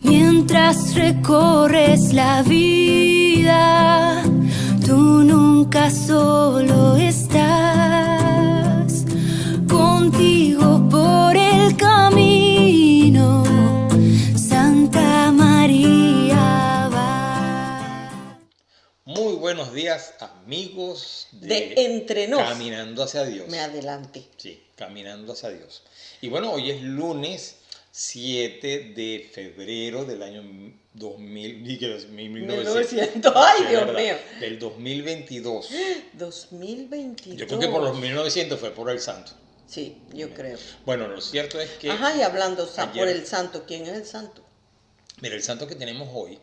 Mientras recorres la vida, tú nunca solo estás. Contigo por el camino, Santa María va. Muy buenos días, amigos de Entre Nos. Caminando hacia Dios. Me adelante. Sí, Caminando hacia Dios. Y bueno, hoy es lunes 7 de febrero del año 1900. Ay, Dios mío. Del 2022. 2022. Yo creo que por los 1900 fue por el santo. Sí, yo creo. Bueno, lo cierto es que... Ajá, y hablando ayer, por el santo, ¿quién es el santo? Mira, el santo que tenemos hoy,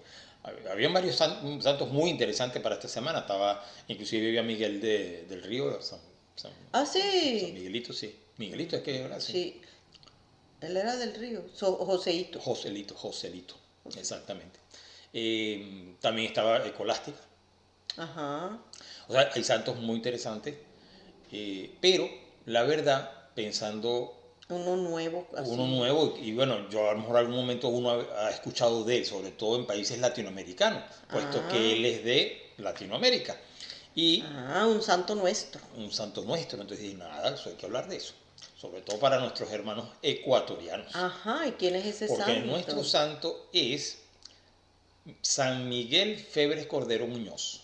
había varios santos muy interesantes para esta semana. Estaba, inclusive había Miguel del Río, sí. San Miguelito, sí. Miguelito es que era así. Sí, él era del Río, Joseíto. Joselito, exactamente. También estaba Escolástica. Ajá. O sea, hay santos muy interesantes, pero la verdad, pensando... Uno nuevo. Así. Uno nuevo, y bueno, yo a lo mejor algún momento uno ha escuchado de él, sobre todo en países latinoamericanos, puesto que él es de Latinoamérica. Y un santo nuestro. Un santo nuestro, entonces dije, nada, eso hay que hablar de eso, sobre todo para nuestros hermanos ecuatorianos. Ajá, ¿y quién es ese santo? Porque nuestro santo es San Miguel Febres Cordero Muñoz.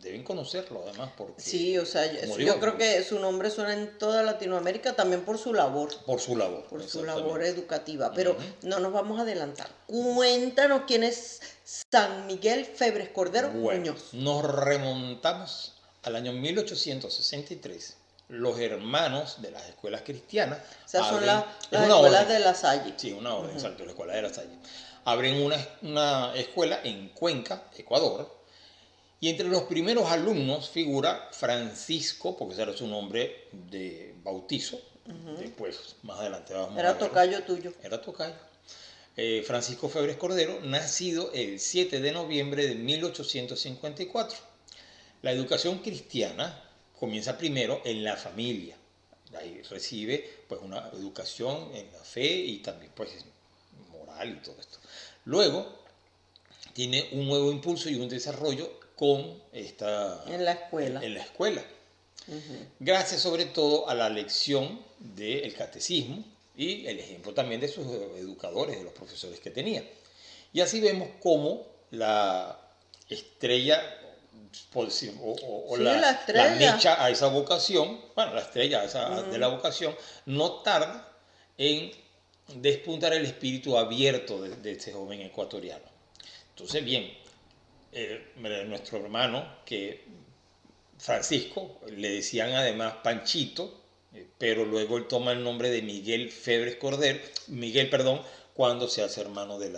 Deben conocerlo además porque... Sí, o sea, yo creo que su nombre suena en toda Latinoamérica también por su labor. Por su labor. Por su labor educativa. Pero no nos vamos a adelantar. Cuéntanos quién es San Miguel Febres Cordero Muñoz. Nos remontamos al año 1863. Los hermanos de las escuelas cristianas... O sea, son las escuelas de La Salle. Sí, una orden, exacto, la escuela de La Salle. Abren una escuela en Cuenca, Ecuador. Y entre los primeros alumnos figura Francisco, porque ese era su nombre de bautizo. Después, más adelante vamos a ver. Era tocayo tuyo. Era tocayo. Francisco Febres Cordero, nacido el 7 de noviembre de 1854. La educación cristiana comienza primero en la familia. Ahí recibe pues una educación en la fe y también pues moral y todo esto. Luego tiene un nuevo impulso y un desarrollo en la escuela. Gracias sobre todo a la lección del catecismo y el ejemplo también de sus educadores, de los profesores que tenía. Y así vemos cómo la estrella, la mecha a esa vocación, bueno, la estrella de la vocación, no tarda en despuntar el espíritu abierto de este joven ecuatoriano. Entonces, bien, nuestro hermano, que Francisco, le decían además Panchito, pero luego él toma el nombre de Miguel Febres Cordero, cuando se hace hermano de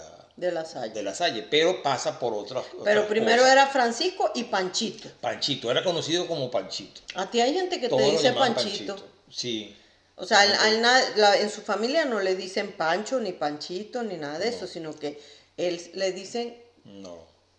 La Salle, pero pasa por otras Pero primero cosas. Era Francisco y Panchito. Panchito, era conocido como Panchito. A ti hay gente que te dice Panchito. Sí. O sea, en su familia no le dicen Pancho, ni Panchito, ni nada de eso, sino que él le dicen...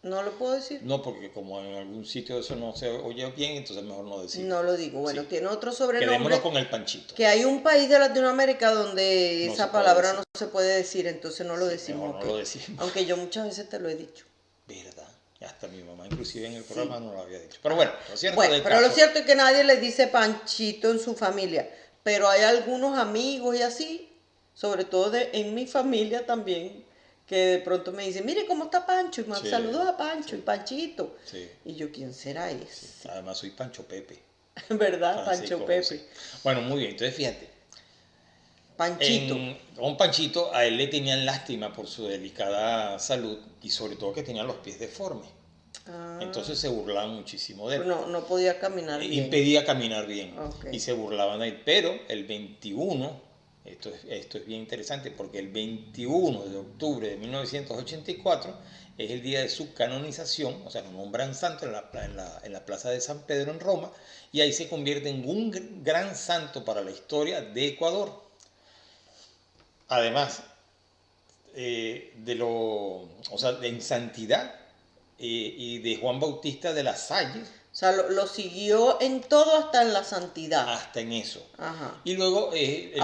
¿No lo puedo decir? No, porque como en algún sitio eso no se oye bien, entonces mejor no decirlo. No lo digo. Bueno, tiene otro sobrenombre. Quedémonos con el Panchito. Que hay un país de Latinoamérica donde esa palabra no se puede decir, entonces no lo decimos. Mejor no lo decimos. Aunque yo muchas veces te lo he dicho. ¿Verdad? Hasta mi mamá inclusive en el programa no lo había dicho. Pero bueno, lo cierto lo cierto es que nadie le dice Panchito en su familia. Pero hay algunos amigos y así, sobre todo en mi familia también, que de pronto me dicen, mire cómo está Pancho, y me saludos a Pancho y Panchito. Sí. Y yo, ¿quién será ese? Sí. Además soy Pancho Pepe. ¿Verdad? Francisco, Pancho Pepe. Sí. Bueno, muy bien, entonces fíjate. Panchito. Con Panchito a él le tenían lástima por su delicada salud y sobre todo que tenía los pies deformes. Entonces se burlaban muchísimo de él. No podía caminar bien. Impedía caminar bien. Y se burlaban de él. Pero el 21... Esto es bien interesante porque el 21 de octubre de 1984 es el día de su canonización, o sea, lo nombran santo en la plaza de San Pedro en Roma, y ahí se convierte en un gran santo para la historia de Ecuador. Además, en santidad y de Juan Bautista de La Salle, O sea, lo siguió en todo hasta en la santidad. hasta en eso. Ajá. Y luego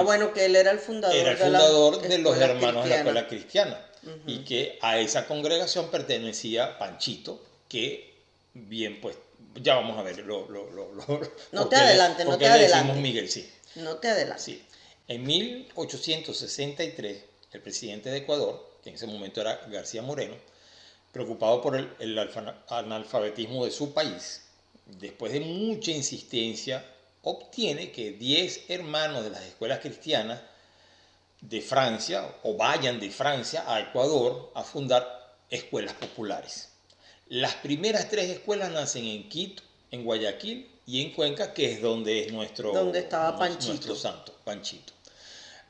Bueno, que él era el fundador, era el fundador de de los escuelas hermanos de la cristianas. escuela cristiana. Y que a esa congregación pertenecía Panchito, que bien, pues ya vamos a ver No por te qué adelante, por no qué te le adelante. decimos Miguel, sí. No te adelantes. Sí. En 1863, el presidente de Ecuador, que en ese momento era García Moreno, preocupado por el analfabetismo de su país, después de mucha insistencia, obtiene que 10 hermanos de las escuelas cristianas de Francia o vayan de Francia a Ecuador a fundar escuelas populares. Las primeras 3 escuelas nacen en Quito, en Guayaquil y en Cuenca, que es donde es Donde estaba Panchito. nuestro santo, Panchito.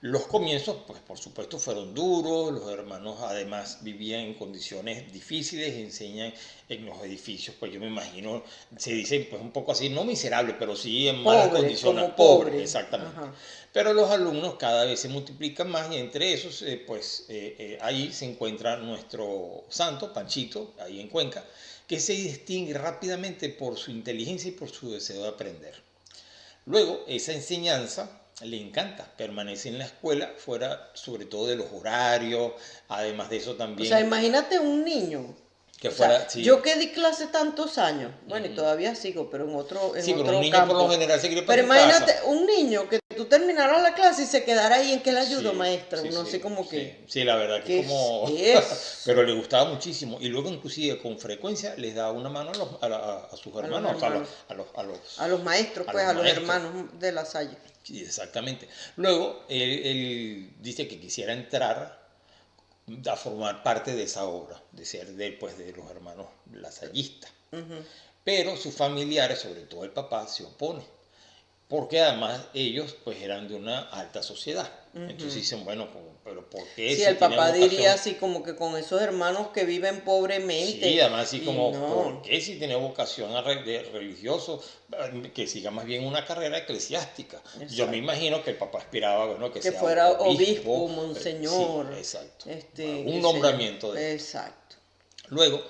Los comienzos, pues por supuesto, fueron duros. Los hermanos además vivían en condiciones difíciles, enseñan en los edificios, pues yo me imagino, se dice pues un poco así, no miserable, pero sí en malas condiciones, como pobres, pobre. exactamente. Ajá. Pero los alumnos cada vez se multiplican más y entre esos, ahí se encuentra nuestro santo, Panchito, ahí en Cuenca, que se distingue rápidamente por su inteligencia y por su deseo de aprender. Luego, esa enseñanza le encanta, permanece en la escuela, fuera sobre todo de los horarios, además de eso O también, sea, imagínate un niño. que O sea, fuera, sí, yo que di clase tantos años, bueno, y todavía sigo, pero en otro sí, pero otro un niño campo. por lo general se quiere para Pero su imagínate casa. un niño que tú terminaras la clase y se quedara ahí en que le ayudo, Sí, maestra. sí, Uno sí, así como sí. que, Sí, la verdad que ¿qué es como... es? Pero le gustaba muchísimo. Y luego inclusive con frecuencia les daba una mano a sus A los hermanos, hermanos. a Los maestros, a pues, los a los maestros. hermanos de la Salle. Sí, exactamente. Luego él dice que quisiera entrar a formar parte de esa obra, de ser de los hermanos lasallistas. Pero sus familiares, sobre todo el papá, se opone, porque además ellos pues eran de una alta sociedad. Entonces dicen, bueno, pero ¿por qué Sí, si el tiene papá vocación? diría así como que con esos hermanos que viven pobremente. Sí, además así y como, no. ¿por qué si tiene vocación de religioso? Que siga más bien una carrera eclesiástica. Yo Exacto. me imagino que el papá aspiraba, bueno, que Que sea fuera obispo, obispo, monseñor. sí, exacto. qué Un sé nombramiento yo. de... Exacto. Luego,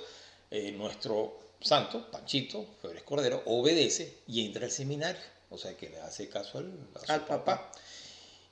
nuestro santo, Panchito Febres Cordero, obedece y entra al seminario. O sea, que le hace caso a su Al papá.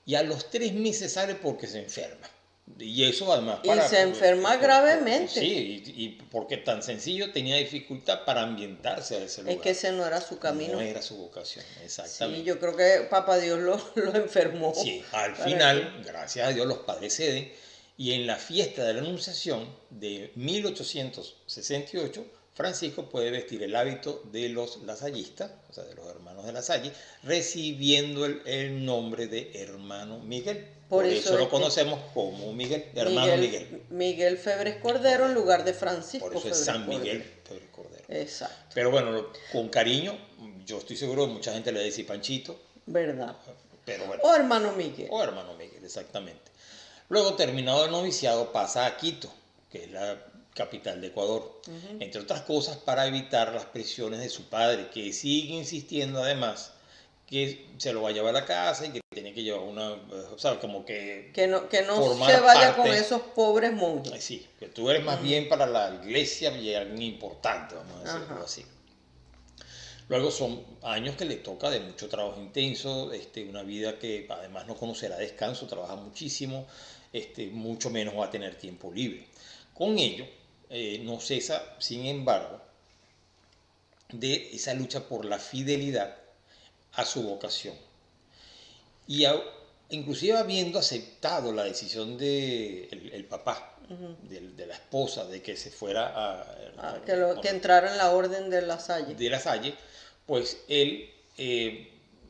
Y a los 3 meses sale porque se enferma. Y eso además Y se enferma gravemente. Sí, y porque tan sencillo tenía dificultad para ambientarse a ese lugar. Es que ese no era su camino. No era su vocación, exactamente. Sí, yo creo que Papá Dios lo enfermó. Sí, al para final, gracias a Dios, los padres ceden y en la fiesta de la Anunciación de 1868, Francisco puede vestir el hábito de los lasallistas, o sea, de los hermanos de La Salle, recibiendo el nombre de hermano Miguel. Por eso lo conocemos como Miguel, hermano Miguel. Miguel Febres Cordero en lugar de Francisco Por eso es Febres San Cordero. Miguel Febres Cordero. Exacto. Pero bueno, con cariño, yo estoy seguro que mucha gente le dice Panchito, ¿Verdad? pero bueno. O hermano Miguel. O hermano Miguel, exactamente. Luego, terminado el noviciado, pasa a Quito, que es la capital de Ecuador. Entre otras cosas, para evitar las presiones de su padre, que sigue insistiendo además que se lo va a llevar a la casa y que tiene que llevar una, o sea, como que no formar se vaya parte, con esos pobres monjes. sí, que tú eres más bien para la iglesia y alguien importante, vamos a decirlo así. Luego son años que le toca de mucho trabajo intenso, una vida que además no conocerá descanso, trabaja muchísimo, mucho menos va a tener tiempo libre. Con ello, no cesa, sin embargo, de esa lucha por la fidelidad a su vocación. Y inclusive habiendo aceptado la decisión del papá, de la esposa, de que se fuera que entrara en la orden de La Salle. De La Salle, pues él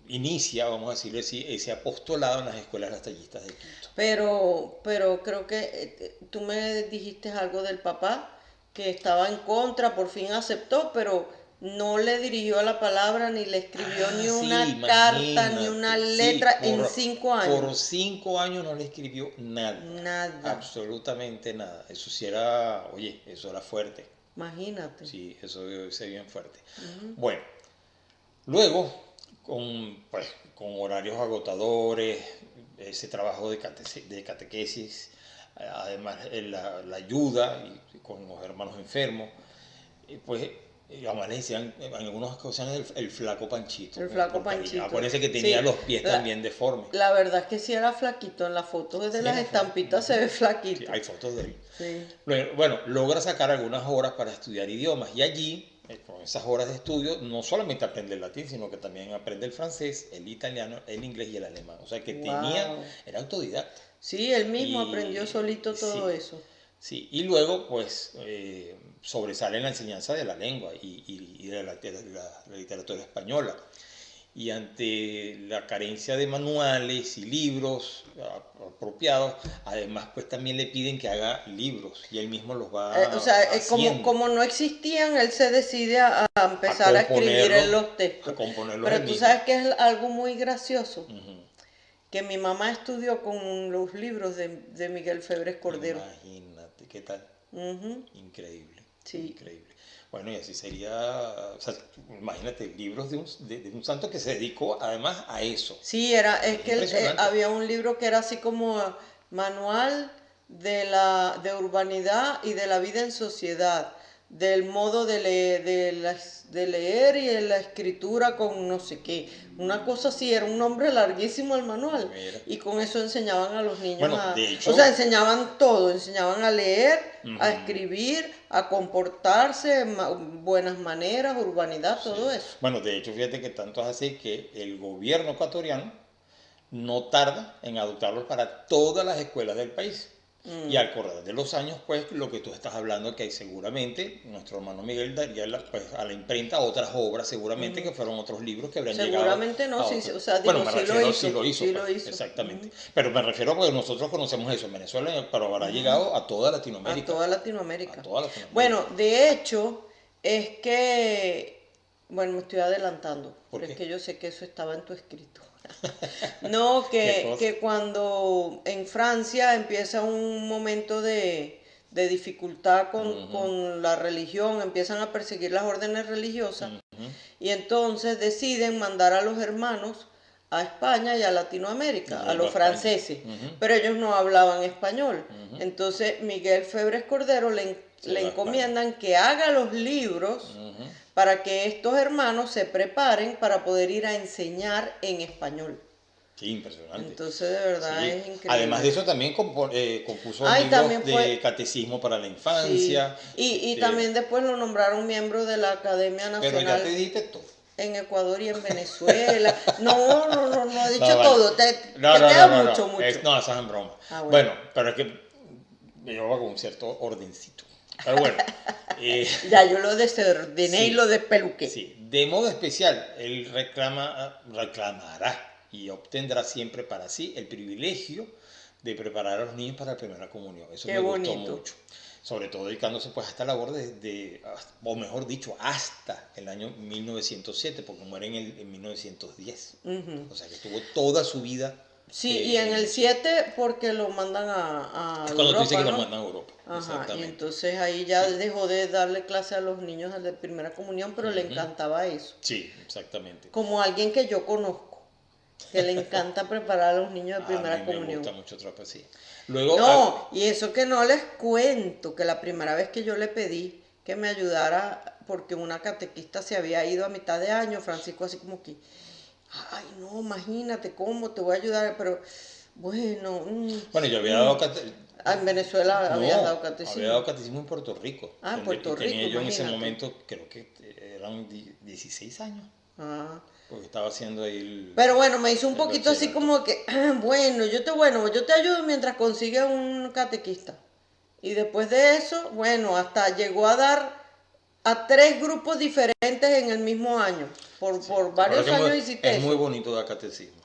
inicia, vamos a decirlo así, ese apostolado en las escuelas lasallistas de Quito. Pero creo que tú me dijiste algo del papá, que estaba en contra, por fin aceptó, pero no le dirigió la palabra, ni le escribió ni una carta, ni una letra en 5 años. Por 5 años no le escribió nada. Nada. Absolutamente nada. Eso sí era, oye, eso era fuerte. Imagínate. Sí, eso debe ser bien fuerte. Bueno, luego, con horarios agotadores, ese trabajo de catequesis, además la ayuda y con los hermanos enfermos, pues Y además le decían en algunas ocasiones el flaco Panchito. El flaco por cariño. Panchito. Acuérdense que tenía Sí, los pies también deformes. La verdad es que sí era flaquito. En las fotos de Sí, las era flaco. estampitas se ve Sí, flaquito. hay fotos de él. Sí. Bueno, logra sacar algunas horas para estudiar idiomas y allí, con esas horas de estudio, no solamente aprende el latín, sino que también aprende el francés, el italiano, el inglés y el alemán. O sea que Wow. era autodidacta. Sí, él mismo Y- aprendió solito todo sí, eso. Sí, y luego pues sobresale en la enseñanza de la lengua y de la literatura española. Y ante la carencia de manuales y libros apropiados, además pues también le piden que haga libros y él mismo los va O sea, haciendo. como no existían, él se decide a empezar a escribir en los textos. A componerlos Pero él tú mismo. sabes que es algo muy gracioso, Ujú. que mi mamá estudió con los libros de Miguel Febres Cordero. Imagínate, ¿qué tal? Ujú. Increíble, Sí. increíble. Bueno, y así sería, o sea, imagínate, libros de un santo que se dedicó además a eso. Sí, es que Impresionante. había un libro que era así como manual de urbanidad y de la vida en sociedad, del modo de leer y de la escritura con no sé qué. Una cosa así, era un nombre larguísimo el manual. Mira. Y con eso enseñaban a los niños Bueno, de hecho- o sea, enseñaban todo, enseñaban a leer, a Ujú. escribir, a comportarse, buenas maneras, urbanidad, todo Sí. eso. Bueno, de hecho, fíjate que tanto es así que el gobierno ecuatoriano no tarda en adoptarlos para todas las escuelas del país. Y al correr de los años, pues, lo que tú estás hablando, que seguramente nuestro hermano Miguel daría pues, a la imprenta otras obras, seguramente que fueron otros libros que habrían llegado. Seguramente no, a sí, otros. o sea, Bueno, digo, me sí lo refiero, hizo, sí lo hizo, sí pues, lo hizo. exactamente. Pero me refiero porque nosotros conocemos eso en Venezuela, pero habrá llegado a toda A Latinoamérica. toda Latinoamérica. A toda Latinoamérica. Bueno, de hecho, es que, bueno, me estoy adelantando, ¿Por pero es qué? que yo sé que eso estaba en tu escrito. No, ¿Qué cosa? que cuando en Francia empieza un momento de dificultad con la religión, empiezan a perseguir las órdenes religiosas y entonces deciden mandar a los hermanos a España y a Latinoamérica, a Yendo los a España. franceses, Ujú. pero ellos no hablaban español. Entonces Miguel Febres Cordero Se le va a encomiendan que haga los libros Ujú. para que estos hermanos se preparen para poder ir a enseñar en español. Sí, impresionante. Entonces, de verdad, Sí. es increíble. Además de eso, también compuso Ay, libros también fue- de catecismo para la Sí. infancia. Y también después lo nombraron miembro de la Academia Pero ya Nacional te dijiste todo. en Ecuador y en Venezuela. No he dicho No, vale. todo. Te No, queda no, mucho, no. mucho. No, eso es en broma. Ah, bueno. Bueno, pero es que me lleva con un cierto ordencito. Pero bueno, Ya yo lo desordené y Sí. lo despeluqué. sí, de modo especial, él reclamará y obtendrá siempre para sí el privilegio de preparar a los niños para la primera comunión. Eso Qué me gustó bonito. mucho. Sobre todo dedicándose pues a esta labor o mejor dicho, hasta el año 1907, porque muere en 1910. Ujú. O sea que estuvo toda su vida. Sí, y en el 7 porque lo mandan a Es cuando tú dices Europa, que lo ¿no? mandan a Europa. Ajá, y Exactamente. entonces ahí ya dejó de darle clase a los niños de primera comunión, pero le encantaba eso. Sí, exactamente. Como alguien que yo conozco, que le encanta preparar a los niños de A primera mí me comunión. gusta mucho otra poesía. Luego, No, y eso que no les cuento, que la primera vez que yo le pedí que me ayudara, porque una catequista se había ido a mitad de año, Francisco así como que, ay no, imagínate cómo te voy a ayudar, pero bueno, bueno, yo había dado en Venezuela había dado catecismo. había dado catecismo en Puerto Rico. Ah, en Puerto Y tenía Rico, yo en ese imagínate. momento, creo que eran 16 años, Ah. porque estaba haciendo ahí el... Pero bueno, me hizo un el poquito así bachillerato. como que, bueno, yo te ayudo mientras consigues un catequista. Y después de eso, bueno, hasta llegó a dar a 3 grupos diferentes en el mismo año. Por varios Ahora que años hiciste es eso. muy bonito dar catecismo.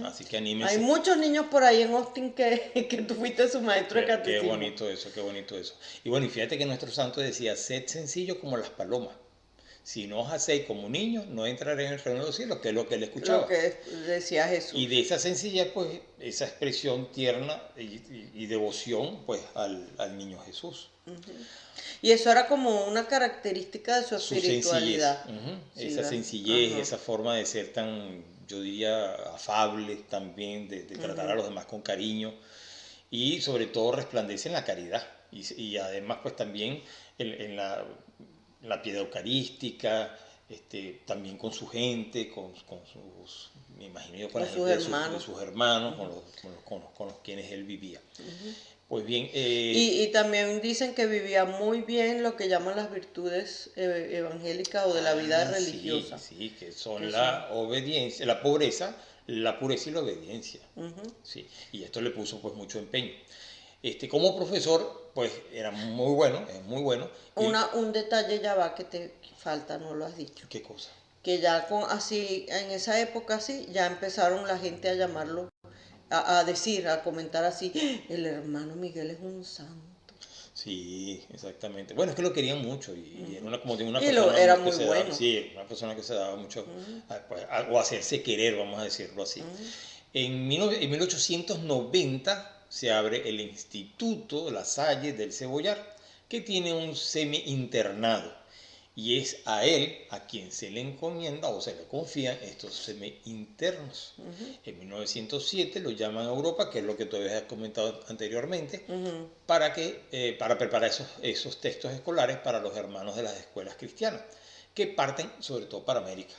Así que anímense. Hay muchos niños por ahí en Austin que tú fuiste su maestro de Qué catecismo. bonito eso, qué bonito eso. Y bueno, y fíjate que nuestro santo decía, sed sencillo como las palomas. Si no os hacéis como niños, no entraré en el reino de los cielos, que es lo que él escuchaba. Lo que decía Jesús. Y de esa sencillez, pues, esa expresión tierna y devoción, pues, al niño Jesús. Y eso era como una característica de su Su espiritualidad. sencillez, Sí, esa ¿verdad? sencillez, Ajá. esa forma de ser tan, yo diría, afable también, de tratar a los demás con cariño y sobre todo resplandece en la caridad y además pues también en la piedra eucarística, también con su gente, con sus, me imagino yo, con la gente de sus hermanos, con los quienes él vivía. Pues bien. Y también dicen que vivía muy bien lo que llaman las virtudes evangélicas o de la vida religiosa. Sí, que son la obediencia, la pobreza, la pureza y la obediencia. Sí, y esto le puso pues mucho empeño. Como profesor, pues era muy bueno, es muy bueno. Un detalle ya va que te falta, no lo has dicho. ¿Qué cosa? Que ya así, en esa época así, ya empezaron la gente a llamarlo, a decir, a comentar así, el hermano Miguel es un santo. Sí, exactamente. Bueno, es que lo querían mucho y era como de una y persona era que muy se bueno. daba, sí, una persona que se daba mucho o hacerse querer, vamos a decirlo así. En 1890 se abre el Instituto La Salle del Cebollar, que tiene un semi-internado. Y es a él a quien se le encomienda o se le confían estos semi-internos. En 1907 lo llaman a Europa, que es lo que tú habías comentado anteriormente, para preparar esos textos escolares para los hermanos de las escuelas cristianas, que parten sobre todo para América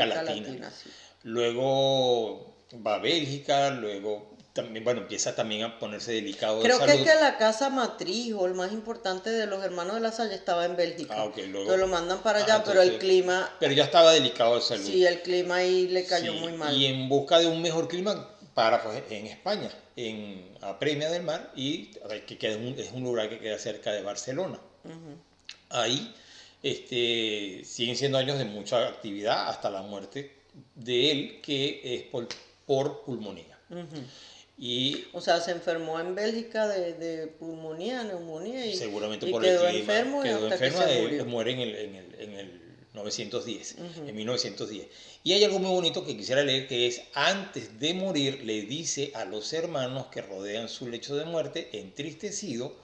Latina. Sí. Luego va a Bélgica, luego también, empieza también a ponerse delicado de salud. Creo que la casa matriz o el más importante de los hermanos de la Salle estaba en Bélgica. Okay, luego, entonces lo mandan para allá, pero el clima... Pero ya estaba delicado de salud. Sí, el clima ahí le cayó muy mal. Y en busca de un mejor clima pues, en España, a Premia del Mar, y que es un lugar que queda cerca de Barcelona. Ahí siguen siendo años de mucha actividad hasta la muerte de él, que es por pulmonía. O sea, se enfermó en Bélgica de pulmonía, neumonía y, seguramente y por quedó el clima, enfermo quedó hasta enferma, que se murió. Muere en el 910, en 1910. Y hay algo muy bonito que quisiera leer, que es: antes de morir le dice a los hermanos que rodean su lecho de muerte, entristecido,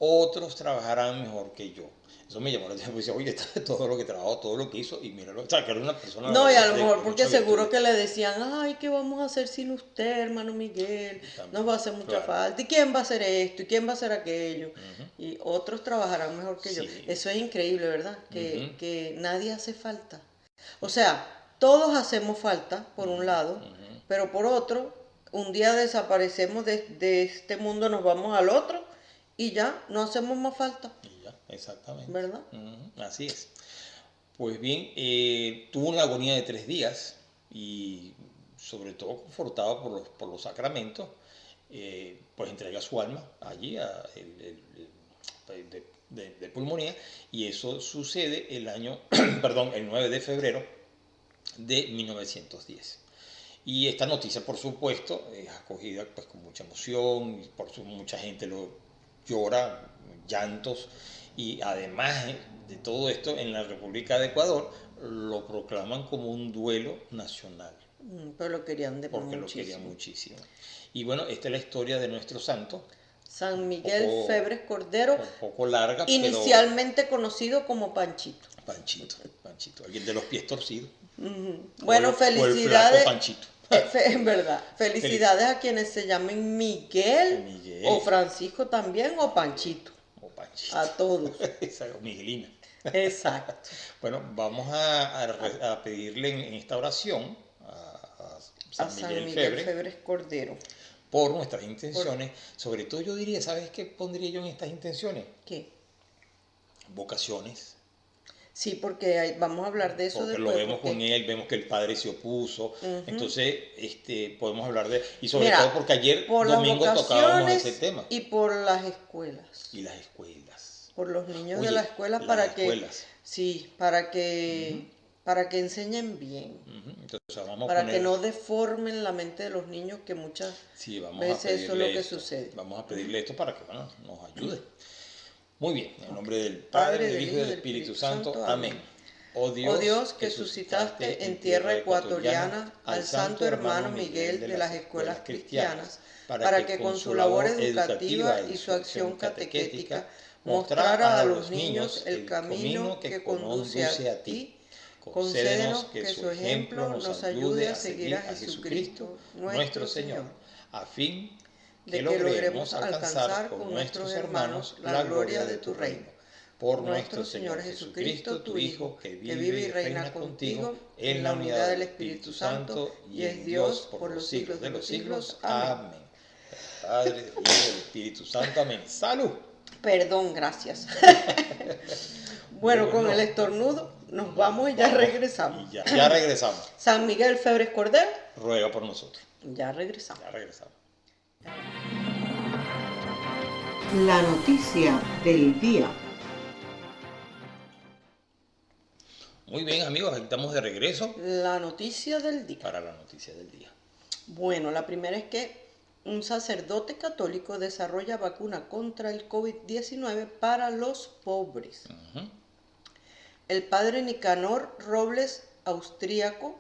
otros trabajarán mejor que yo. Eso me llamó la atención, porque oye, todo lo que trabajó, todo lo que hizo, y míralo, o sea, que era una persona... No, y a lo mejor porque seguro que le decían, ay, ¿qué vamos a hacer sin usted, hermano Miguel? También, nos va a hacer mucha falta. ¿Y quién va a hacer esto? ¿Y quién va a hacer aquello? Y otros trabajarán mejor que yo. Eso es increíble, ¿verdad? Que nadie hace falta. O sea, todos hacemos falta, por un lado, pero por otro, un día desaparecemos de este mundo, nos vamos al otro, y ya, no hacemos más falta. Exactamente. ¿Verdad? Así es. Pues bien, tuvo una agonía de 3 días y sobre todo confortado por los sacramentos, pues entrega su alma allí de pulmonía, y eso sucede el 9 de febrero de 1910. Y esta noticia, por supuesto, es acogida pues, con mucha emoción, y mucha gente lo llora, llantos. Y además de todo esto, en la República de Ecuador lo proclaman como un duelo nacional. Pero lo querían porque muchísimo. Lo querían muchísimo. Y bueno, esta es la historia de nuestro santo. San Miguel Febres Cordero. Un poco larga, inicialmente conocido como Panchito. Panchito, alguien de los pies torcidos. Bueno, felicidades. O el flaco Panchito. En verdad, felicidades a quienes se llamen Miguel, o Francisco también, o Panchito. A todos. Miguelina. Exacto. Bueno, vamos a pedirle en esta oración a San Miguel Febres Cordero por nuestras intenciones. Sobre todo yo diría, ¿sabes qué pondría yo en estas intenciones? ¿Qué? Vocaciones. Sí, porque vamos a hablar de eso porque después. Lo vemos con él, vemos que el padre se opuso. Entonces, podemos hablar de... Y sobre todo porque ayer domingo tocábamos ese tema. Y por las escuelas. Y las escuelas. Por los niños de la escuela para que enseñen bien. Entonces, vamos para que no deformen la mente de los niños, que muchas veces eso es lo que sucede. Vamos a pedirle esto para que nos ayude. Muy bien, en el nombre del Padre, del Hijo y del Espíritu Santo. Amén. Oh Dios, que suscitaste en tierra ecuatoriana al santo hermano Miguel de las escuelas cristianas, para que con su labor educativa y su acción catequética mostrara a los niños el camino que conduce a ti, concédenos que su ejemplo nos ayude a seguir a Jesucristo, nuestro Señor, a fin de que logremos alcanzar con nuestros hermanos la gloria de tu reino. por nuestro Señor Jesucristo, tu Hijo, que vive y reina contigo en la unidad del Espíritu Santo y es Dios por los siglos de los siglos. Amén. Padre, del Hijo y del Espíritu Santo. Amén. ¡Salud! Perdón, gracias. Bueno, con el estornudo nos vamos y ya regresamos. Y ya regresamos. San Miguel Febres Cordel. Ruega por nosotros. Ya regresamos. Ya regresamos. La noticia del día. Muy bien, amigos, aquí estamos de regreso La noticia del día. para la noticia del día. Bueno, la primera es que un sacerdote católico desarrolla vacuna contra el COVID-19 para los pobres. Ujú. El padre Nicanor Robles, austríaco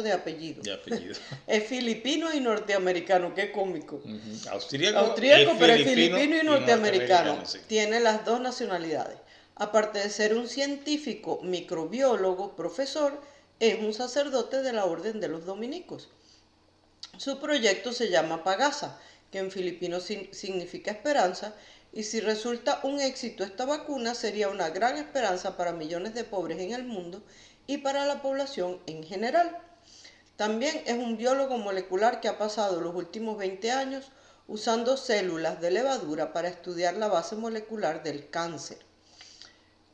de apellido. De apellido. Es filipino y norteamericano, qué cómico. Ujú. Austríaco, Pero es filipino y norteamericano. Sí. Tiene las dos nacionalidades. Aparte de ser un científico, microbiólogo, profesor, es un sacerdote de la Orden de los Dominicos. Su proyecto se llama Pagasa, que en filipino significa esperanza, y si resulta un éxito esta vacuna sería una gran esperanza para millones de pobres en el mundo y para la población en general. También es un biólogo molecular que ha pasado los últimos 20 años usando células de levadura para estudiar la base molecular del cáncer.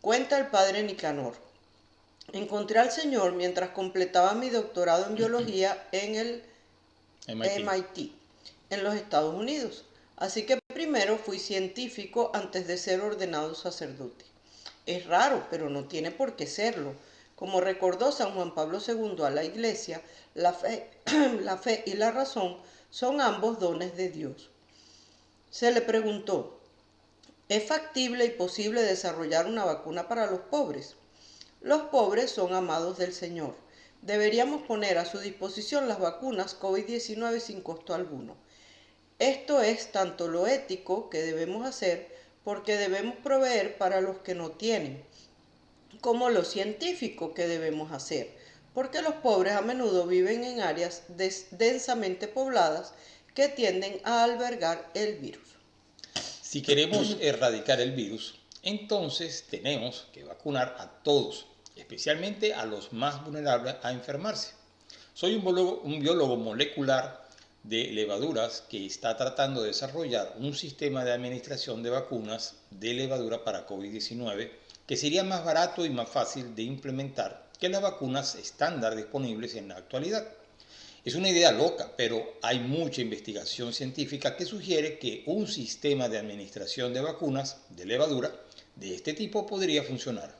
Cuenta el padre Nicanor. Encontré al Señor mientras completaba mi doctorado en biología en el MIT, en los Estados Unidos. Así que primero fui científico antes de ser ordenado sacerdote. Es raro, pero no tiene por qué serlo. Como recordó San Juan Pablo II a la Iglesia, la fe y la razón son ambos dones de Dios. Se le preguntó, ¿es factible y posible desarrollar una vacuna para los pobres? Los pobres son amados del Señor. Deberíamos poner a su disposición las vacunas COVID-19 sin costo alguno. Esto es tanto lo ético que debemos hacer porque debemos proveer para los que no tienen, como lo científico que debemos hacer, porque los pobres a menudo viven en áreas densamente pobladas que tienden a albergar el virus. Si queremos erradicar el virus, entonces tenemos que vacunar a todos, especialmente a los más vulnerables a enfermarse. Soy un biólogo molecular de levaduras que está tratando de desarrollar un sistema de administración de vacunas de levadura para COVID-19 que sería más barato y más fácil de implementar que las vacunas estándar disponibles en la actualidad. Es una idea loca, pero hay mucha investigación científica que sugiere que un sistema de administración de vacunas de levadura de este tipo podría funcionar.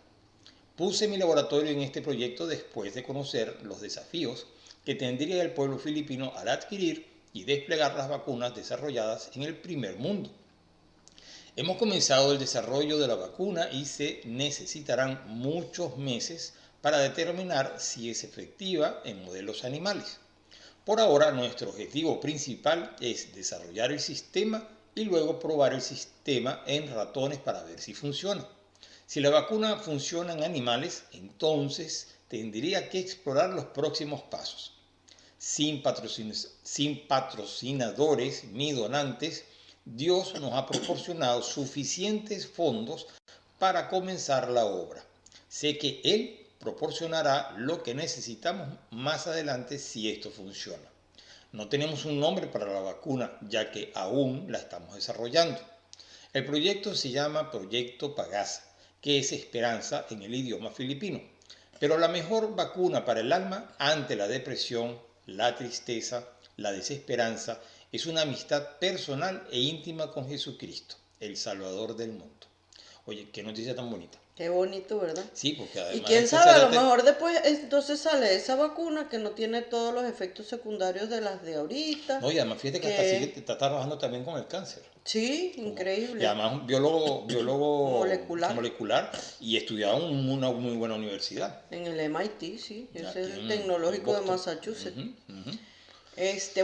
Puse mi laboratorio en este proyecto después de conocer los desafíos que tendría el pueblo filipino al adquirir y desplegar las vacunas desarrolladas en el primer mundo. Hemos comenzado el desarrollo de la vacuna y se necesitarán muchos meses para determinar si es efectiva en modelos animales. Por ahora, nuestro objetivo principal es desarrollar el sistema y luego probar el sistema en ratones para ver si funciona. Si la vacuna funciona en animales, entonces tendría que explorar los próximos pasos. Sin patrocinadores ni donantes, Dios nos ha proporcionado suficientes fondos para comenzar la obra. Sé que Él proporcionará lo que necesitamos más adelante si esto funciona. No tenemos un nombre para la vacuna, ya que aún la estamos desarrollando. El proyecto se llama Proyecto Pagasa, que es esperanza en el idioma filipino. Pero la mejor vacuna para el alma ante la depresión, la tristeza, la desesperanza, es una amistad personal e íntima con Jesucristo, el Salvador del mundo. Oye, qué noticia tan bonita. Qué bonito, ¿verdad? Sí, porque además... Y quién sabe, a lo mejor después entonces sale esa vacuna que no tiene todos los efectos secundarios de las de ahorita. No, y además fíjate que hasta sigue, está trabajando también con el cáncer. Sí, increíble. Y además un biólogo molecular y estudiado en una muy buena universidad. En el MIT, sí. Ese Aquí es el en Tecnológico de Boston. Massachusetts. Ujú.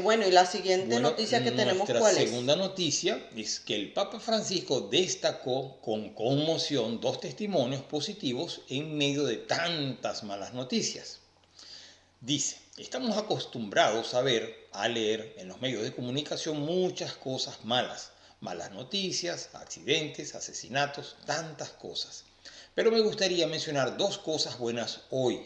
Bueno, y la siguiente noticia que tenemos, ¿cuál es? Nuestra segunda noticia es que el Papa Francisco destacó con conmoción 2 testimonios positivos en medio de tantas malas noticias. Dice, estamos acostumbrados a ver, a leer en los medios de comunicación muchas cosas malas, Malas noticias, accidentes, asesinatos, tantas cosas. Pero me gustaría mencionar 2 cosas buenas hoy,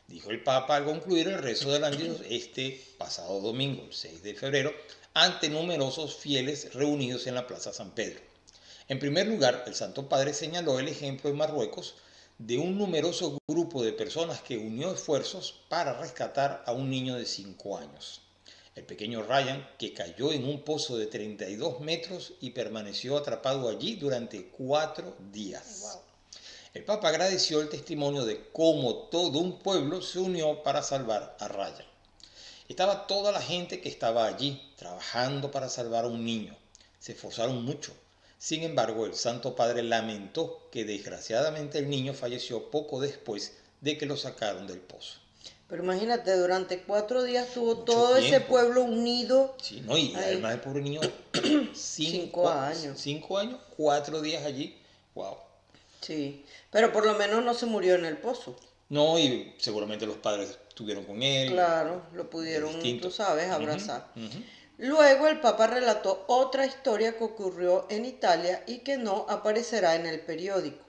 dijo el Papa al concluir el rezo del Ángelus este pasado domingo, el 6 de febrero, ante numerosos fieles reunidos en la Plaza San Pedro. En primer lugar, el Santo Padre señaló el ejemplo en Marruecos de un numeroso grupo de personas que unió esfuerzos para rescatar a un niño de 5 años. El pequeño Ryan, que cayó en un pozo de 32 metros y permaneció atrapado allí durante 4 días. Wow. El Papa agradeció el testimonio de cómo todo un pueblo se unió para salvar a Ryan. Estaba toda la gente que estaba allí, trabajando para salvar a un niño. Se esforzaron mucho. Sin embargo, el Santo Padre lamentó que desgraciadamente el niño falleció poco después de que lo sacaron del pozo. Pero imagínate, durante 4 días tuvo todo ese pueblo unido. Sí, no, y además el pobre niño, 5 años. 5 años, 4 días allí. Wow. Sí, pero por lo menos no se murió en el pozo. No, y seguramente los padres estuvieron con él. Claro, lo pudieron, tú sabes, abrazar. Uh-huh. Luego el Papa relató otra historia que ocurrió en Italia y que no aparecerá en el periódico.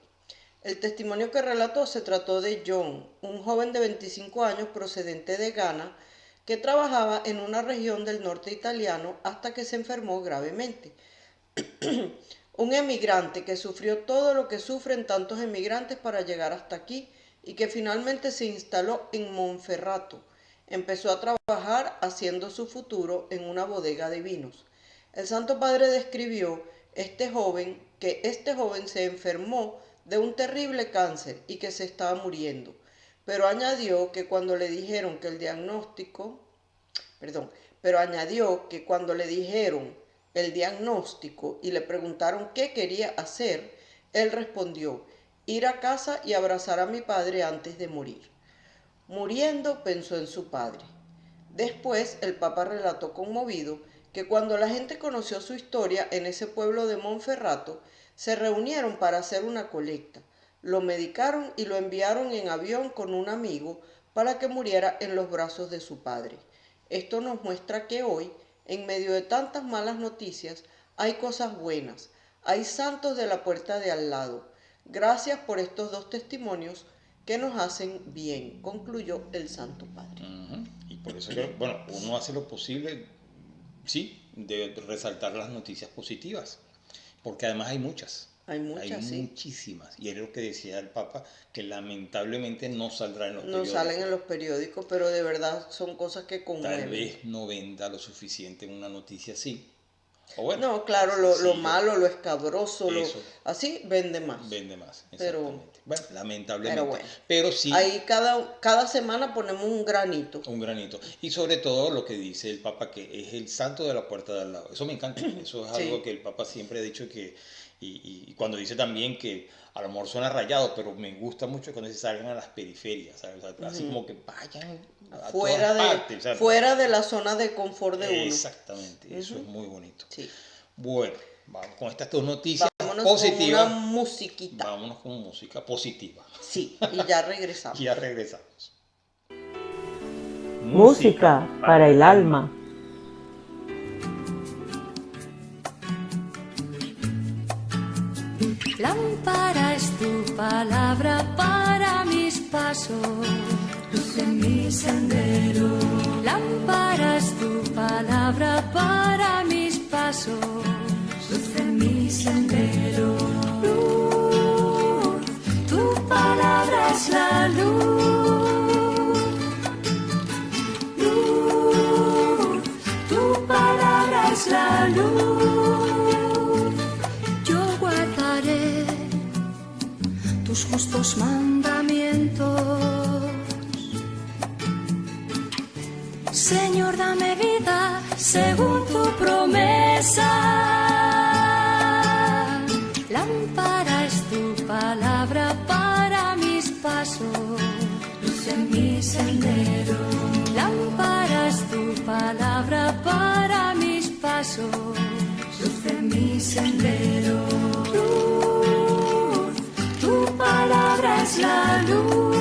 El testimonio que relató se trató de John, un joven de 25 años procedente de Ghana que trabajaba en una región del norte italiano hasta que se enfermó gravemente. Un emigrante que sufrió todo lo que sufren tantos emigrantes para llegar hasta aquí y que finalmente se instaló en Monferrato. Empezó a trabajar haciendo su futuro en una bodega de vinos. El Santo Padre describió que este joven se enfermó de un terrible cáncer y que se estaba muriendo, pero añadió que cuando le dijeron el diagnóstico y le preguntaron qué quería hacer, él respondió: ir a casa y abrazar a mi padre antes de morir. Muriendo, pensó en su padre. Después, el Papa relató conmovido que cuando la gente conoció su historia en ese pueblo de Monferrato, se reunieron para hacer una colecta. Lo medicaron y lo enviaron en avión con un amigo para que muriera en los brazos de su padre. Esto nos muestra que hoy, en medio de tantas malas noticias, hay cosas buenas. Hay santos de la puerta de al lado. Gracias por estos 2 testimonios que nos hacen bien, concluyó el Santo Padre. Uh-huh. Y por eso uno hace lo posible, sí, de resaltar las noticias positivas, porque además hay muchas. Hay muchísimas. Y es lo que decía el Papa, que lamentablemente no saldrá en los periódicos. No salen en los periódicos, pero de verdad son cosas que conmueven. Tal vez no venda lo suficiente en una noticia así. No, claro, lo malo, lo escabroso, así vende más. Vende más, exactamente. Bueno, lamentablemente. Pero pero sí. Ahí cada semana ponemos un granito. Un granito. Y sobre todo lo que dice el Papa, que es el santo de la puerta de al lado. Eso me encanta. Eso es algo que el Papa siempre ha dicho que... Y cuando dice también que a lo mejor suena rayado, pero me gusta mucho cuando se salgan a las periferias, ¿sabes? O sea, así como que vayan a todas partes, ¿sabes? Fuera de la zona de confort de uno. Exactamente, eso es muy bonito. Sí. Bueno, vamos con estas 2 noticias Vámonos positivas. Con una musiquita. Vámonos con música positiva. Sí, y ya regresamos. Ya regresamos. Música para el alma. Lámpara es tu palabra para mis pasos, luz en mi sendero. Lámpara es tu palabra para mis pasos, luz en mi sendero. Luz, tu palabra es la luz. Luz, tu palabra es la luz. Tus justos mandamientos. Señor, dame vida según tu promesa. Lámpara es tu palabra para mis pasos, luz en mi sendero. Lámpara es tu palabra para mis pasos, luz en mi sendero. Tu palabra es la luz,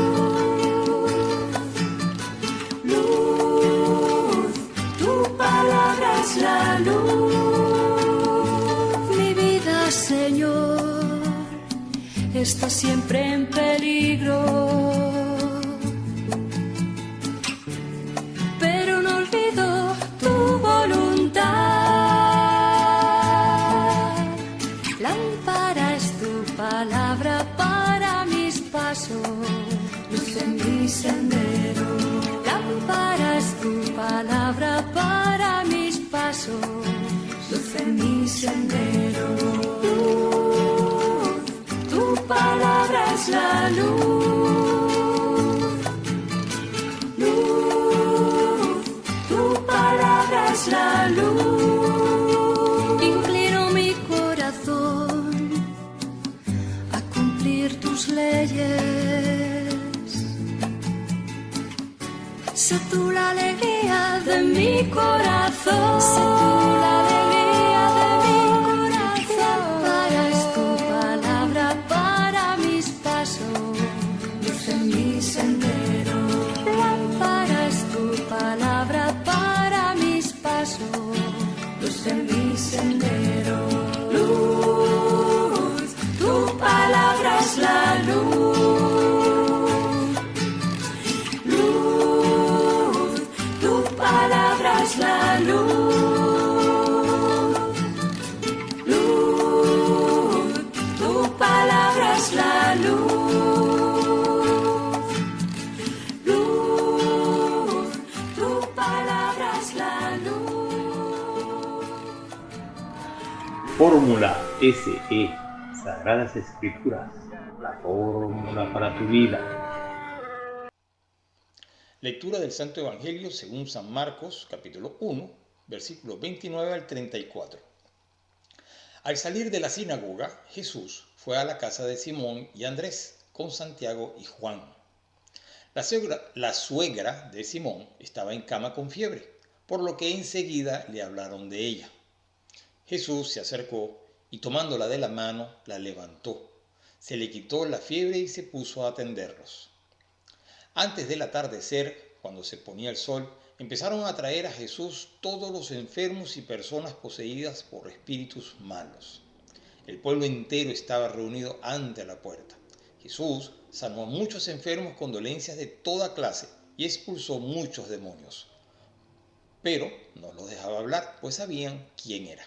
luz, tu palabra es la luz, está siempre en peligro. Pero no olvido tu voluntad. Lámpara es tu palabra para mis pasos, luz en mi sendero. Lámpara es tu palabra para mis pasos, luz en mi sendero. Luz, tu palabra es la luz. Luz, tu palabra es la luz. Inclino mi corazón a cumplir tus leyes. Sé tú la alegría de mi corazón. Sé tú la alegría de mi corazón. Lámpara es tu palabra para mis pasos, luz en mi sendero. Lámpara es tu palabra para mis pasos, luz en mi sendero. Luz, tu palabra es la luz. Es la luz, luz, tu palabra es la luz, luz, tu palabra es la luz. Fórmula SE, Sagradas Escrituras, la fórmula para tu vida. Lectura del Santo Evangelio según San Marcos, capítulo 1, versículos 29 al 34. Al salir de la sinagoga, Jesús fue a la casa de Simón y Andrés con Santiago y Juan. La suegra de Simón estaba en cama con fiebre, por lo que enseguida le hablaron de ella. Jesús se acercó y tomándola de la mano, la levantó. Se le quitó la fiebre y se puso a atenderlos. Antes del atardecer, cuando se ponía el sol, empezaron a traer a Jesús todos los enfermos y personas poseídas por espíritus malos. El pueblo entero estaba reunido ante la puerta. Jesús sanó a muchos enfermos con dolencias de toda clase y expulsó muchos demonios. Pero no los dejaba hablar, pues sabían quién era.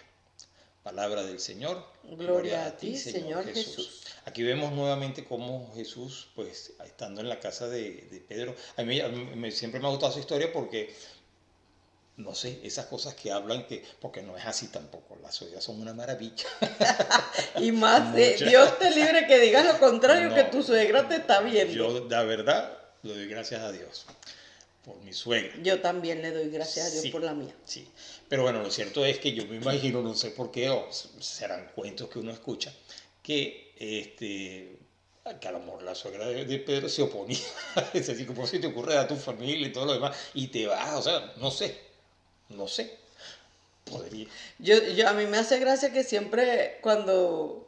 Palabra del Señor. Gloria a ti, Señor Jesús. Aquí vemos nuevamente cómo Jesús, pues, estando en la casa de Pedro, siempre me ha gustado su historia porque, no sé, esas cosas que hablan, porque no es así tampoco, las suegras son una maravilla. Y más, Mucha. Dios te libre que digas lo contrario, No. que tu suegra te está viendo. Yo, la verdad, le doy gracias a Dios por mi suegra. Yo también le doy gracias a Dios Sí, por la mía. sí, pero bueno, lo cierto es que yo me imagino, no sé por qué, o serán cuentos que uno escucha, que a lo mejor la suegra de Pedro se oponía. Es decir, ¿cómo se te ocurre a tu familia y todo lo demás? Y te vas, o sea, no sé. Podría. A mí me hace gracia que siempre cuando...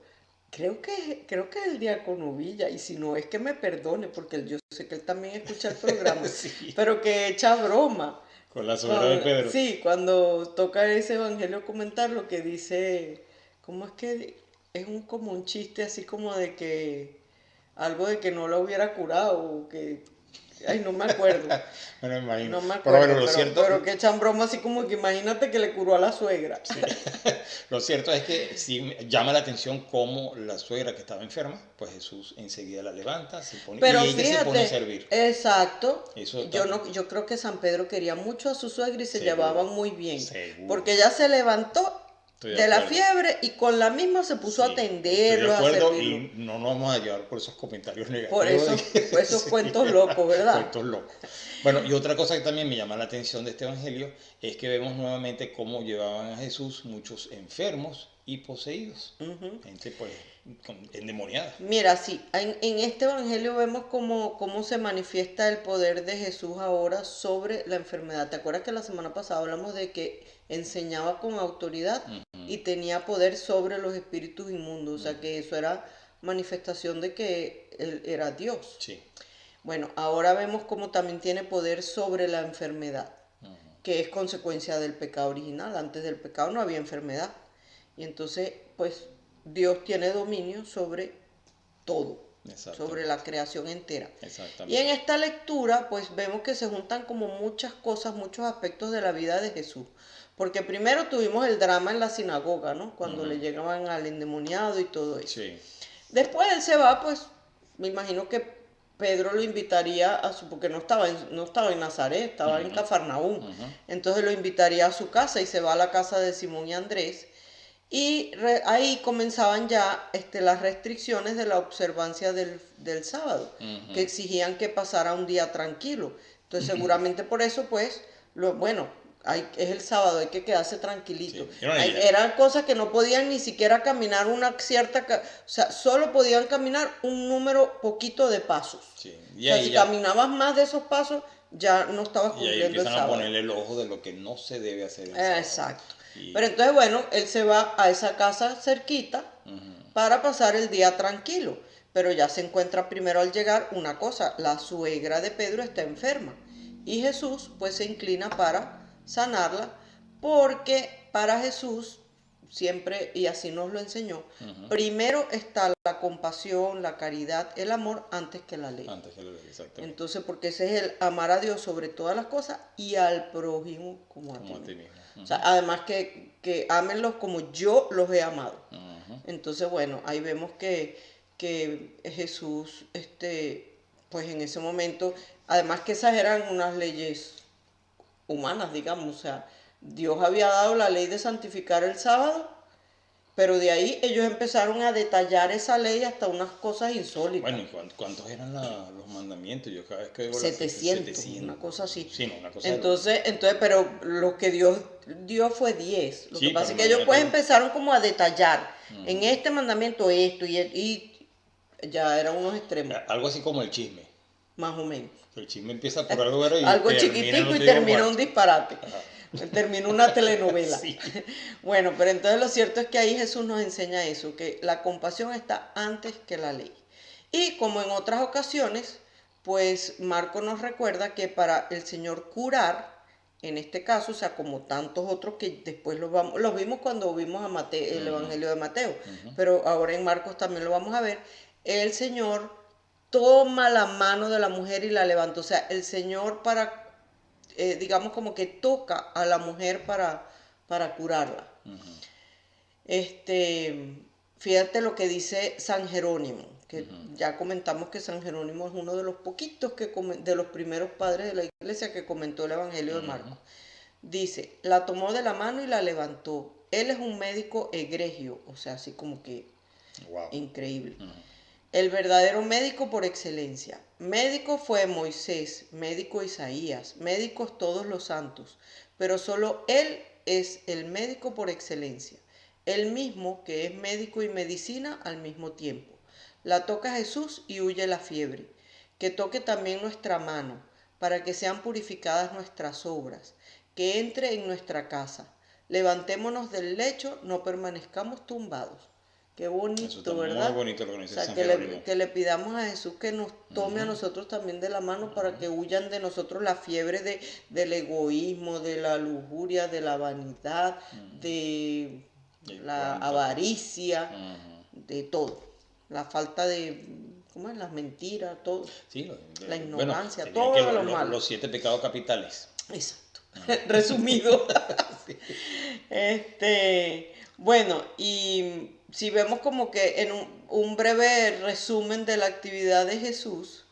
Creo que es el diácono Villa, y si no es que me perdone, porque yo sé que él también escucha el programa, Sí. pero que echa broma. Con la suegra de Pedro. Sí, cuando toca ese evangelio comentar lo que dice, ¿cómo es que es como un chiste así como de que algo de que no la hubiera curado o que ay, no me acuerdo. Bueno, me imagino. No me Pero acuerdo, bueno, lo cierto, pero que echan broma así como que imagínate que le curó a la suegra. sí. Lo cierto es que sí llama la atención cómo la suegra que estaba enferma, pues Jesús enseguida la levanta, se pone, Pero y ella fíjate, se pone a servir. exacto. Eso Yo creo que San Pedro quería mucho a su suegra y se Seguro, llevaban muy bien. seguro. Porque ella se levantó Estoy de la acuerdo. fiebre y con la misma se puso Sí, a atenderlo, a estoy de acuerdo, servirlo. y no nos vamos a llevar por esos comentarios negativos. Por esos Sí, cuentos locos, ¿verdad? Cuentos locos. Bueno, y otra cosa que también me llama la atención de este evangelio es que vemos nuevamente cómo llevaban a Jesús muchos enfermos y poseídos. Gente pues endemoniada. Mira, sí, en este evangelio vemos cómo se manifiesta el poder de Jesús ahora sobre la enfermedad. ¿Te acuerdas que la semana pasada hablamos de que enseñaba con autoridad y tenía poder sobre los espíritus inmundos? O sea que eso era manifestación de que él era Dios. Sí. Bueno, ahora vemos cómo también tiene poder sobre la enfermedad, que es consecuencia del pecado original. Antes del pecado no había enfermedad. Y entonces, pues, Dios tiene dominio sobre todo, Exacto. sobre la creación entera. Exactamente. Y en esta lectura, pues vemos que se juntan como muchas cosas, muchos aspectos de la vida de Jesús. Porque primero tuvimos el drama en la sinagoga, ¿no? Cuando le llegaban al endemoniado y todo eso. Sí. Después él se va, pues, me imagino que Pedro lo invitaría a su, porque no estaba en Nazaret, estaba en Cafarnaúm. Entonces lo invitaría a su casa y se va a la casa de Simón y Andrés. Y ahí comenzaban ya las restricciones de la observancia del sábado, que exigían que pasara un día tranquilo. Entonces seguramente por eso, pues, es el sábado, hay que quedarse tranquilito. Sí. Eran cosas que no podían ni siquiera caminar una cierta, o sea, solo podían caminar un número poquito de pasos. Sí. O sea, si caminabas más de esos pasos, ya no estabas Y ahí cumpliendo el empiezan a sábado. ponerle el ojo de lo que no se debe hacer el sábado. Exacto. Pero entonces, bueno, él se va a esa casa cerquita para pasar el día tranquilo. Pero ya se encuentra primero al llegar una cosa, la suegra de Pedro está enferma. Y Jesús pues se inclina para sanarla, porque para Jesús siempre, y así nos lo enseñó, primero está la compasión, la caridad, el amor antes que la ley. Antes que la ley, exactamente. Entonces, porque ese es el amar a Dios sobre todas las cosas y al prójimo como a ti mismo. O sea, además que ámenlos como yo los he amado. Entonces, bueno, ahí vemos que Jesús, pues en ese momento, además que esas eran unas leyes humanas, digamos, o sea, Dios había dado la ley de santificar el sábado, pero de ahí ellos empezaron a detallar esa ley hasta unas cosas insólitas. Bueno, ¿y cuántos eran los mandamientos? Yo cada vez que digo 700, una cosa así. Sí, no, una cosa entonces, pero lo que Dios dio fue 10. Lo Sí, que pasa es pero que ellos pues empezaron como a detallar. En este mandamiento esto y ya eran unos extremos, algo así como el chisme. más o menos. El chisme empieza por algo y Algo termina chiquitico en y un termina cuarto. un disparate. Terminó una telenovela. Sí. Bueno, pero entonces lo cierto es que ahí Jesús nos enseña eso, que la compasión está antes que la ley. Y como en otras ocasiones, pues Marco nos recuerda que para el Señor curar, en este caso, o sea, como tantos otros que después los vimos cuando vimos a Mateo, el Evangelio de Mateo, pero ahora en Marcos también lo vamos a ver, el Señor toma la mano de la mujer y la levanta. O sea, el Señor digamos como que toca a la mujer para curarla. Fíjate lo que dice San Jerónimo, que ya comentamos que San Jerónimo es uno de los poquitos de los primeros padres de la iglesia que comentó el Evangelio de Marcos. Dice, la tomó de la mano y la levantó. Él es un médico egregio, o sea, así como que increíble. El verdadero médico por excelencia. Médico fue Moisés, médico Isaías, médicos todos los santos, pero solo él es el médico por excelencia. Él mismo que es médico y medicina al mismo tiempo. La toca Jesús y huye la fiebre. Que toque también nuestra mano, para que sean purificadas nuestras obras. Que entre en nuestra casa. Levantémonos del lecho, no permanezcamos tumbados. Qué bonito, eso está ¿verdad? Muy bonito lo que nos dice San que Jerónimo. que le pidamos a Jesús que nos tome a nosotros también de la mano para que huyan de nosotros la fiebre del egoísmo, de la lujuria, de la vanidad, de la avaricia, de todo. La falta de, ¿cómo es? Las mentiras, todo. Sí, la ignorancia, bueno, todo lo malo. Los 7 pecados capitales. Exacto. Resumido. Bueno, y si vemos como que en un breve resumen de la actividad de Jesús,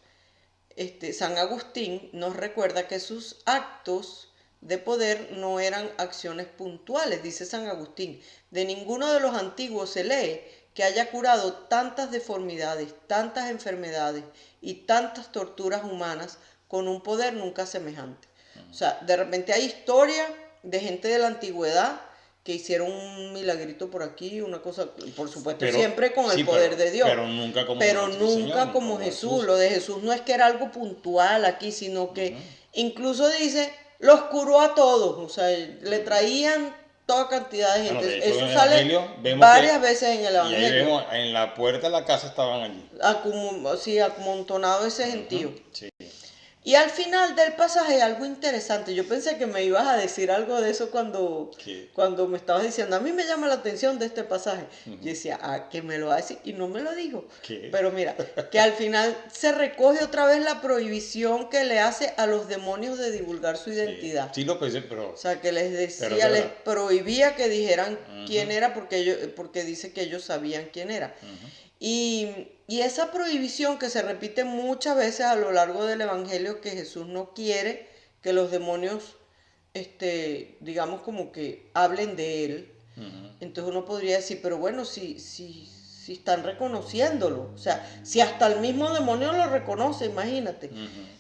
San Agustín nos recuerda que sus actos de poder no eran acciones puntuales, dice San Agustín. De ninguno de los antiguos se lee que haya curado tantas deformidades, tantas enfermedades y tantas torturas humanas con un poder nunca semejante. O sea, de repente hay historia de gente de la antigüedad que hicieron un milagrito por aquí, una cosa, por supuesto, siempre con el poder de Dios. Pero nunca como Jesús. Lo de Jesús no es que era algo puntual aquí, sino que incluso dice, los curó a todos. O sea, le traían toda cantidad de gente. De hecho, eso sale varias veces en el Evangelio. Y ahí vemos, en la puerta de la casa estaban allí. Amontonado ese gentío. Sí. Y al final del pasaje hay algo interesante. Yo pensé que me ibas a decir algo de eso ¿Qué? cuando me estabas diciendo, a mí me llama la atención de este pasaje. Yo decía, que me lo va a decir, y no me lo dijo. ¿Qué? Pero mira, que al final se recoge otra vez la prohibición que le hace a los demonios de divulgar su identidad. Sí lo pensé, pero... O sea, que les decía, Pero es les verdad. prohibía que dijeran quién era porque dice que ellos sabían quién era. Y esa prohibición que se repite muchas veces a lo largo del Evangelio, que Jesús no quiere que los demonios, digamos como que hablen de él. Entonces uno podría decir, pero bueno, si están reconociéndolo, o sea, si hasta el mismo demonio lo reconoce, imagínate.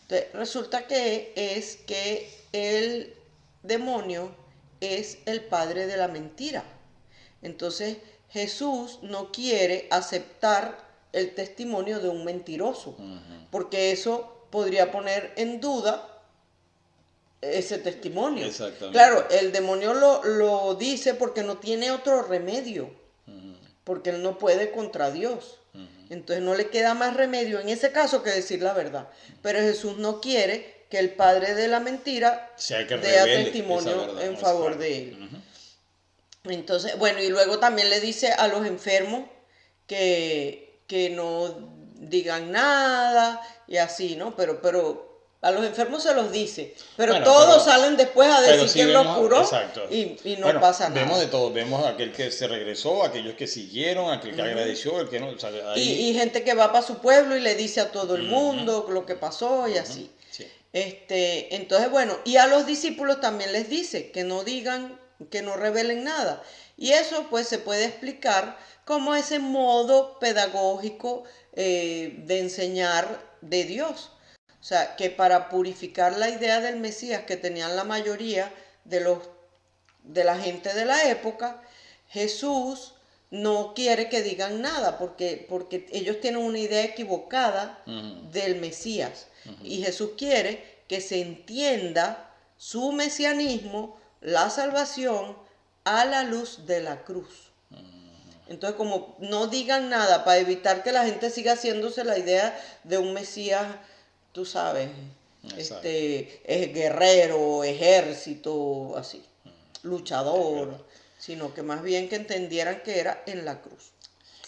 Entonces resulta que es que el demonio es el padre de la mentira. Entonces Jesús no quiere aceptar el testimonio de un mentiroso, porque eso podría poner en duda ese testimonio. Exactamente. Claro, el demonio lo dice porque no tiene otro remedio, porque él no puede contra Dios. Entonces no le queda más remedio en ese caso que decir la verdad. Pero Jesús no quiere que el padre de la mentira sea que dé revele testimonio esa verdad, en ¿no? favor Claro. de él. Entonces, bueno, y luego también le dice a los enfermos que no digan nada y así, ¿no? Pero a los enfermos se los dice, pero Bueno, todos pero- salen después a Pero decir sí quién los vemos, curó exacto. y no Bueno, pasa nada. Vemos de todo, vemos aquel que se regresó, aquellos que siguieron, aquel que agradeció, el que no, o sea, ahí... Y gente que va para su pueblo y le dice a todo el mundo lo que pasó y así. Sí. Entonces, bueno, y a los discípulos también les dice que no digan, que no revelen nada. Y eso pues se puede explicar como ese modo pedagógico de enseñar de Dios. O sea, que para purificar la idea del Mesías que tenían la mayoría de la gente de la época, Jesús no quiere que digan nada porque ellos tienen una idea equivocada del Mesías. Y Jesús quiere que se entienda su mesianismo, la salvación, a la luz de la cruz. Entonces, como no digan nada para evitar que la gente siga haciéndose la idea de un Mesías, tú sabes, Exacto. es guerrero, ejército, así, luchador, sino que más bien que entendieran que era en la cruz.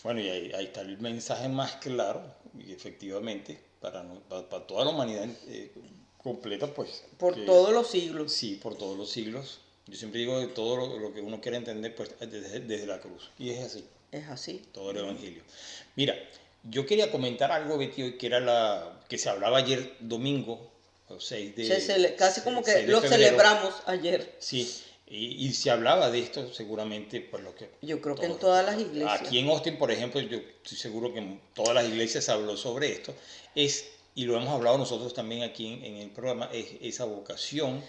Bueno, y ahí está el mensaje más claro, y efectivamente, para toda la humanidad completa, pues... Por que- todos los siglos. Sí, por todos los siglos. Yo siempre digo de todo lo que uno quiere entender, pues desde la cruz. Y es así, Es así. todo el Evangelio. Mira, yo quería comentar algo, Betty, hoy, que era que se hablaba ayer domingo, el 6 de... Casi como que 6 de lo febrero. celebramos ayer. Sí, y se hablaba de esto seguramente, pues lo que... Yo creo que en todos- todas las iglesias. Aquí en Austin, por ejemplo, yo estoy seguro que en todas las iglesias se habló sobre esto, y lo hemos hablado nosotros también aquí en el programa, es esa vocación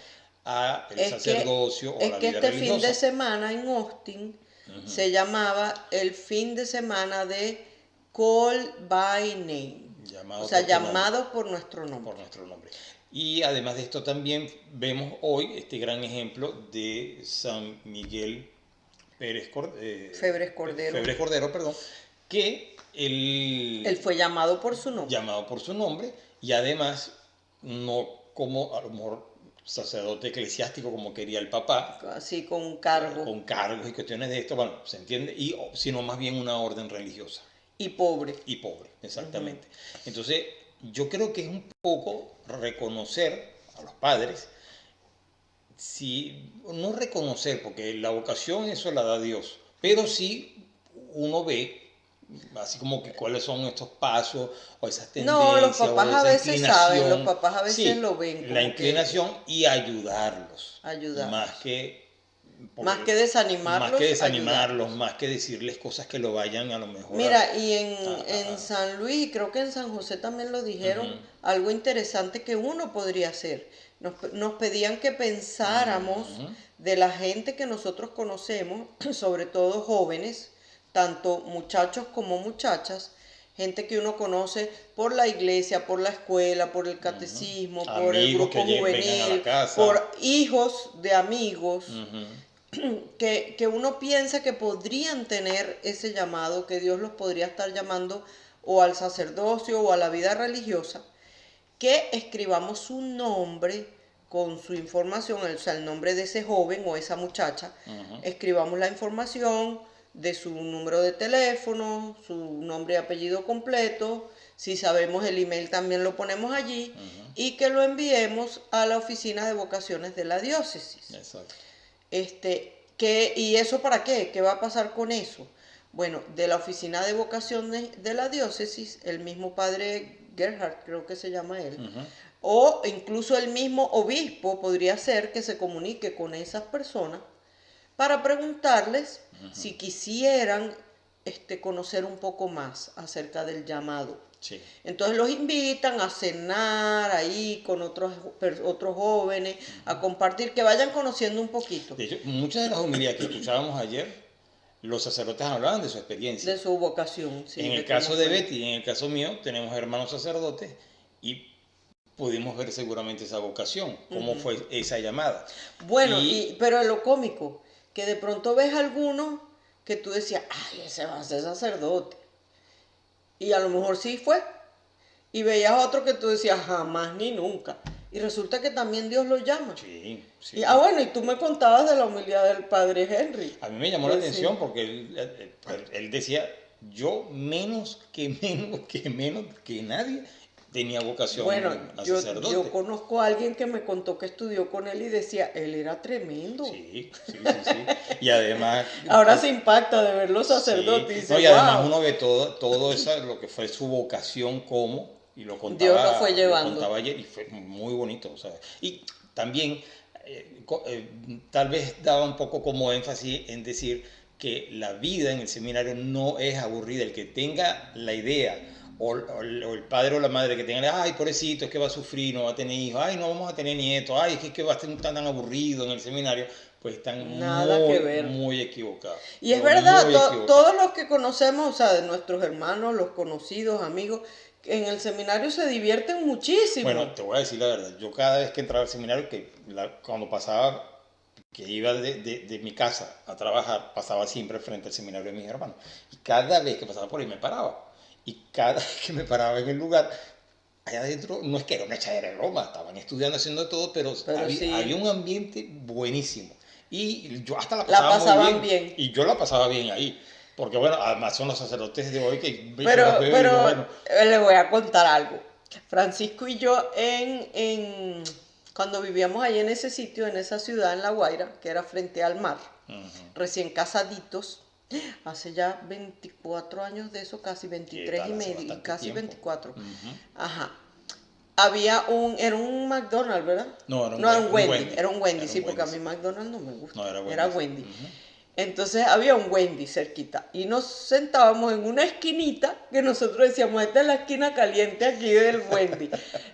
al sacerdocio o a Es la que vida este religiosa. fin de semana en Austin se llamaba el fin de semana de Call by Name. Llamado O sea, por tu nombre. llamado por nuestro nombre. Por nuestro nombre. Y además de esto también vemos hoy este gran ejemplo de San Miguel Febres Cordero, perdón, que Él fue llamado por su nombre. llamado por su nombre y además no como a lo mejor sacerdote eclesiástico como quería el papá, Así con un cargo. con cargos y cuestiones de esto, bueno, se entiende, sino más bien una orden religiosa. Y pobre. Y pobre, exactamente. Entonces, yo creo que es un poco reconocer a los padres, no reconocer, porque la vocación eso la da Dios, pero sí uno ve, así como que cuáles son estos pasos o esas tendencias. No, los papás o esa a veces saben, inclinación. los papás a veces Sí, lo ven. la como inclinación y ayudarlos. Ayudarlos. Más que desanimarlos, más que decirles cosas que lo vayan a lo mejor. Mira, y en San Luis, y creo que en San José también lo dijeron, algo interesante que uno podría hacer. Nos pedían que pensáramos de la gente que nosotros conocemos, sobre todo jóvenes, tanto muchachos como muchachas, gente que uno conoce por la iglesia, por la escuela, por el catecismo, por el Amigos grupo que vengan a la juvenil, casa. por hijos de amigos. Que uno piensa que podrían tener ese llamado, que Dios los podría estar llamando o al sacerdocio o a la vida religiosa, que escribamos su nombre con su información, o sea, el nombre de ese joven o esa muchacha, escribamos la información de su número de teléfono, su nombre y apellido completo, si sabemos el email también lo ponemos allí, y que lo enviemos a la oficina de vocaciones de la diócesis. Exacto. ¿Y eso para qué? ¿Qué va a pasar con eso? Bueno, de la oficina de vocaciones de la diócesis, el mismo padre Gerhard, creo que se llama él, o incluso el mismo obispo podría ser que se comunique con esas personas para preguntarles si quisieran conocer un poco más acerca del llamado. Sí. Entonces los invitan a cenar ahí con otros jóvenes, a compartir, que vayan conociendo un poquito. De hecho, muchas de las homilías que escuchábamos ayer, los sacerdotes hablaban de su experiencia. De su vocación, sí. En el caso de Betty y en el caso mío, tenemos hermanos sacerdotes y pudimos ver seguramente esa vocación, cómo fue esa llamada. Bueno, pero lo cómico, que de pronto ves algunos que tú decías, ay, ese va a ser sacerdote. Y a lo mejor sí fue. Y veías otro que tú decías, jamás ni nunca. Y resulta que también Dios lo llama. Sí, sí. Y, bueno, y tú me contabas de la humildad del padre Henry. A mí me llamó la atención porque él decía, yo menos que nadie tenía vocación a sacerdote. Yo conozco a alguien que me contó que estudió con él y decía, él era tremendo. Sí. Y además... Ahora se impacta de verlo sacerdote. Sí. Y dice, y además wow. uno ve todo eso, lo que fue su vocación y lo contaba, Dios lo fue llevando. Lo contaba ayer y fue muy bonito, ¿sabes? Y también tal vez daba un poco como énfasis en decir que la vida en el seminario no es aburrida. El que tenga la idea o el padre o la madre que tengan, ay, pobrecito, es que va a sufrir, no va a tener hijos, ay, no vamos a tener nietos, ay, es que va a estar tan aburrido en el seminario, pues están muy equivocados. Y es verdad, todos los que conocemos, o sea, de nuestros hermanos, los conocidos, amigos, en el seminario se divierten muchísimo. Bueno, te voy a decir la verdad, yo cada vez que entraba al seminario, cuando pasaba, que iba de mi casa a trabajar, pasaba siempre frente al seminario de mis hermanos. Y cada vez que pasaba por ahí me paraba. Y cada vez que me paraba en el lugar, allá adentro, no es que era una echadera de broma, estaban estudiando, haciendo todo, pero había un ambiente buenísimo. Y yo hasta la pasaba muy bien. Y yo la pasaba bien ahí. Porque bueno, además son los sacerdotes de hoy que... Pero le voy a contar algo. Francisco y yo, cuando vivíamos ahí en ese sitio, en esa ciudad, en La Guaira, que era frente al mar, recién casaditos, hace ya 24 años de eso, casi 23 y medio, casi tiempo. 24. Ajá. Era un McDonald's, ¿verdad? No, era un Wendy. Era un Wendy, sí, porque a mí McDonald's no me gusta. No, era Wendy. Era Wendy. Entonces había un Wendy cerquita y nos sentábamos en una esquinita que nosotros decíamos, esta es la esquina caliente aquí del Wendy.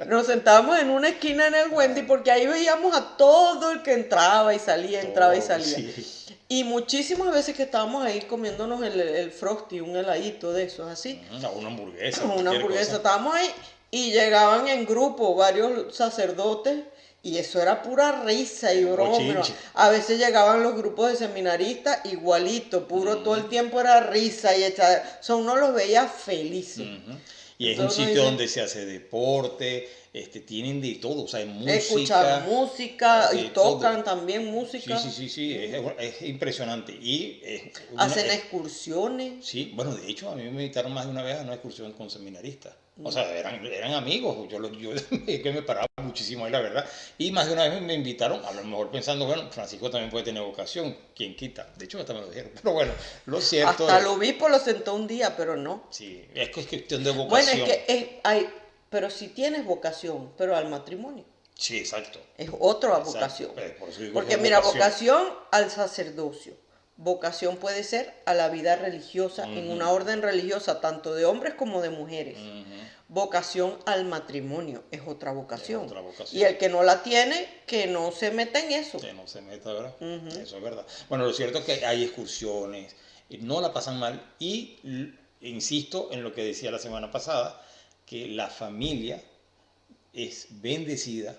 Nos sentábamos en una esquina en el Wendy porque ahí veíamos a todo el que entraba y salía, entraba y salía. Sí. Y muchísimas veces que estábamos ahí comiéndonos el Frosty, un heladito de esos así. Una hamburguesa. Una hamburguesa, estábamos ahí y llegaban en grupo varios sacerdotes. Y eso era pura risa y broma. A veces llegaban los grupos de seminaristas igualito, todo el tiempo era risa y echar. O sea, uno los veía felices. Y es un sitio donde se hace deporte, tienen de todo, o sea, hay música. Escuchan música y tocan también música. Sí, es impresionante. Y hacen excursiones. Sí, bueno, de hecho, a mí me invitaron más de una vez a una excursión con seminaristas. O sea, eran amigos, yo que me paraba muchísimo ahí, la verdad. Y más de una vez me invitaron, a lo mejor pensando, bueno, Francisco también puede tener vocación, ¿quién quita? De hecho, hasta me lo dijeron. Pero bueno, lo cierto hasta el obispo lo sentó un día, pero no. Sí, es cuestión de vocación. Bueno, es que pero si tienes vocación, pero al matrimonio. Sí, exacto. Es otra vocación. Porque mira, vocación al sacerdocio. Vocación puede ser a la vida religiosa, en una orden religiosa, tanto de hombres como de mujeres. Vocación al matrimonio es otra vocación. Y el que no la tiene, que no se meta en eso. Que no se meta, ¿verdad? Eso es verdad. Bueno, lo cierto es que hay excursiones, no la pasan mal. Y insisto en lo que decía la semana pasada, que la familia es bendecida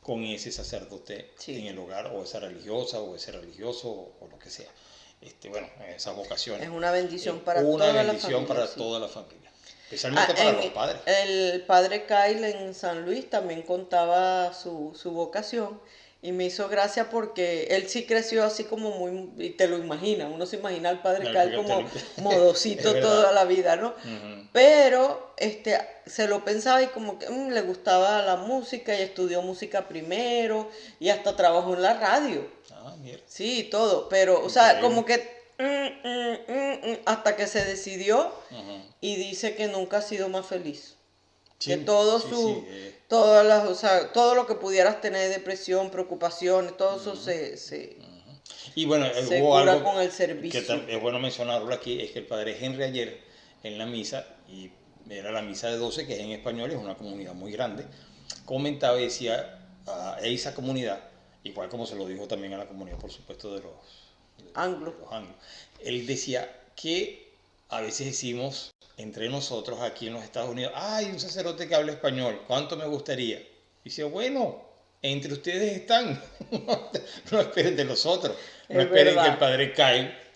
con ese sacerdote en el hogar, o esa religiosa, o ese religioso, o lo que sea. Bueno, esas vocaciones. Es una bendición para toda la familia. Una bendición para toda la familia. especialmente para los padres. El padre Kyle en San Luis también contaba su vocación y me hizo gracia porque él sí creció así como muy, y te lo imaginas, uno se imagina al padre Claro, Kyle fíjate como lo modosito Es verdad. toda la vida, ¿no? Ujú. Pero se lo pensaba y como que le gustaba la música y estudió música primero y hasta trabajó en la radio. Ah, mira. Sí, todo, pero, o sea, Increíble. como que hasta que se decidió Ujú. y dice que nunca ha sido más feliz. Sí, Que todo sí, su, sí, todas las, o sea, todo lo que pudieras tener, depresión, preocupaciones, todo eso se Y bueno, se hubo cura algo con el que servicio. es bueno mencionarlo aquí, es que el padre Henry ayer en la misa, y era la misa de 12, que es en español, es una comunidad muy grande, comentaba y decía a esa comunidad, igual como se lo dijo también a la comunidad, por supuesto, de Anglo. los anglos, él decía que a veces decimos entre nosotros aquí en los Estados Unidos, ay, un sacerdote que habla español, ¿cuánto me gustaría? Y dice, bueno, entre ustedes están, no esperen de los otros, no Es esperen verdad. que el padre Kyle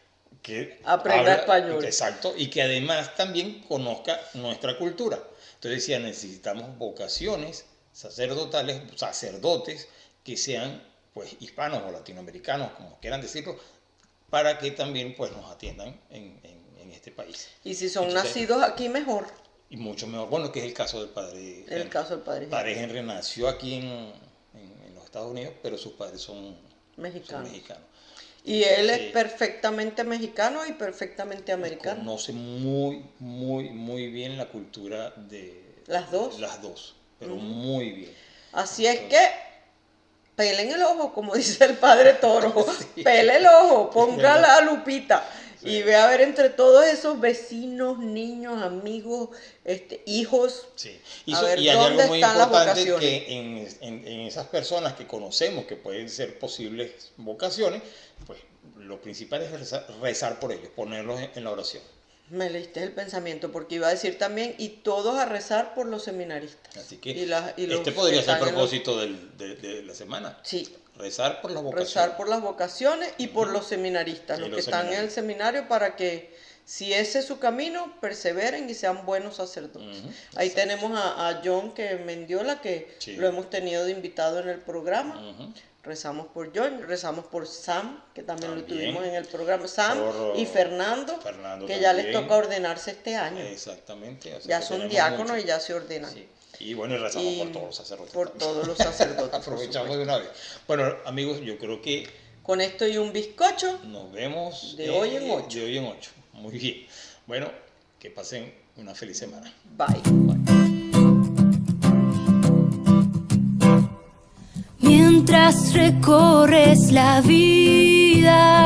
que Aprenda español. Exacto, y que además también conozca nuestra cultura. Entonces decía, necesitamos vocaciones sacerdotales, sacerdotes que sean pues hispanos o latinoamericanos, como quieran decirlo, para que también pues nos atiendan en este país. Y si son Entonces, nacidos aquí, mejor. y mucho mejor, bueno, que es el caso del padre En el caso del padre Padre Henry nació aquí en los Estados Unidos, pero sus padres son mexicano. mexicanos. Y él Sí. es perfectamente mexicano y perfectamente americano. Conoce muy, muy, muy bien la cultura de ¿Las dos? Las dos, pero muy bien. Así es que pelen el ojo, como dice el padre Toro. Pele el ojo, ponga la lupita. Sí. Y ve a ver entre todos esos vecinos, niños, amigos, hijos. Sí. A ver, Y hay ¿dónde algo muy están las importante vocaciones? que en esas personas que conocemos que pueden ser posibles vocaciones, pues lo principal es rezar por ellos, ponerlos en la oración. Me leíste el pensamiento, porque iba a decir también, y todos a rezar por los seminaristas. Así que Y los este podría que ser el están en los- propósito de la semana. Sí, Rezar por las vocaciones. rezar por las vocaciones y por los seminaristas, Y los los que están en el seminaristas. seminario, para que, si ese es su camino, perseveren y sean buenos sacerdotes. Ujú, Ahí exacto. tenemos a John que Mendiola, que Sí. lo hemos tenido de invitado en el programa. Ujú. Rezamos por John, rezamos por Sam, que también lo También. tuvimos en el programa. Sam Por y Fernando, Fernando que ya les también. toca ordenarse este año. Exactamente. o sea Ya que son tenemos diáconos mucho. y ya se ordenan. Sí. Y bueno, y rezamos Y por todos los sacerdotes. por también. todos los sacerdotes, por Aprovechamos de una vez. Bueno, amigos, yo creo que Con esto y un bizcocho. nos vemos De hoy en 8. De hoy en 8. Muy bien. Bueno, que pasen una feliz semana. Bye. Mientras recorres la vida